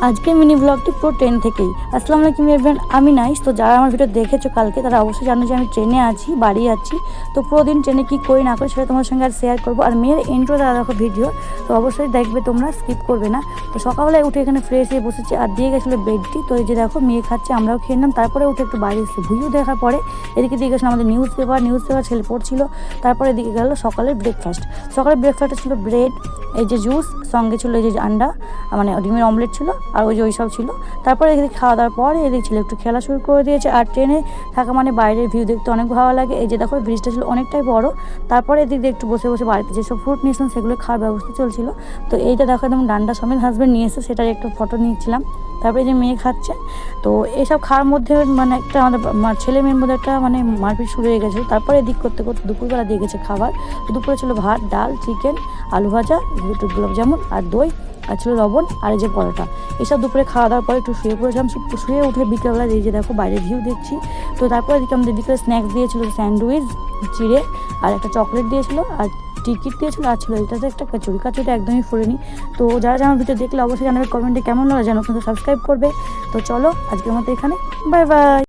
আজকে মিনি ব্লগটি পুরো ট্রেন থেকেই। আসসালামু আলাইকুম এভরিওয়ান, আমি নাইস। তো যারা আমার ভিডিও দেখেছো কালকে তারা অবশ্যই জানো যে আমি ট্রেনে আছি, বাড়ি যাচ্ছি। তো পুরো দিন ট্রেনে কী করি না করি সেটা তোমার সঙ্গে আর শেয়ার করবো। আর মেয়ের ইন্ট্রো দ্বারা দেখো ভিডিও, তো অবশ্যই দেখবে, তোমরা স্কিপ করবে না। তো সকালবেলায় উঠে এখানে ফ্রেশ হয়ে বসেছি আর দিয়ে গেছিলো বেডটি। তো এই যে দেখো মেয়ে খাচ্ছে, আমরাও খেয়ে নিলাম। তারপরে উঠে একটু বাইরে এসেছি ভিউ দেখার পরে। এদিকে দিয়ে গেছিলো আমাদের নিউজ পেপার ছেলে পড়ছিল। তারপরে এদিকে গেল সকালের ব্রেকফাস্ট। সকালের ব্রেকফাস্টে ছিল ব্রেড, এই যে জুস, সঙ্গে ছিল এই যে আন্ডা, মানে ডিমের অমলেট ছিল, আর ওই যে ওই সব ছিল। তারপরে এদিকে খাওয়া দাওয়ার পরে এদিকে ছিল একটু খেলা শুরু করে দিয়েছে। আর ট্রেনে থাকা মানে বাইরের ভিউ দেখতে অনেক ভালো লাগে। এই যে দেখো ব্রিজটা ছিল অনেকটাই বড়। তারপরে এদিক দিয়ে একটু বসে বসে বাড়িতে যেসব ফ্রুট নিয়েছিলাম সেগুলো খাওয়ার ব্যবস্থা চলছিল। তো এইটা দেখো একদম ডান্ডা সমেত হাজব্যান্ড নিয়ে এসে সেটার একটু ফটো নিচ্ছিলাম। তারপরে যে মেয়ে খাচ্ছে। তো এইসব খাওয়ার মধ্যে মানে একটা আমাদের ছেলে মেয়ের মধ্যে একটা মানে মারপিট শুরু হয়ে গেছিলো। তারপরে এদিক করতে করতে দুপুরবেলা দিয়ে গেছে খাবার। তো দুপুরে ছিল ভাত, ডাল, চিকেন, আলু ভাজা, দুটো গোলাপ জামুন আর দই, আর ছিল লবণ, আর এই যে পরোটা। এইসব দুপুরে খাওয়া দাওয়ার পরে একটু শুয়ে পড়েছিলাম। শুয়ে উঠে বিকেলবেলা এই যে দেখো বাইরে ভিউ দেখছি। তো তারপরে এদিকে আমাদের বিকেলে স্ন্যাক্স দিয়েছিলো স্যান্ডউইচ, চিড়ে, আর একটা চকলেট দিয়েছিলো, আর টিকিট দিয়েছিল, আর ছিল এটাতে একটা কাচুরিটা একদমই ফুরেনি। তো যারা আমার ভিডিও দেখলে অবশ্যই জানাবে কমেন্টে কেমন লাগে, যেন কিন্তু সাবস্ক্রাইব করবে। তো চলো আজকের মতো এখানে, বাই বাই।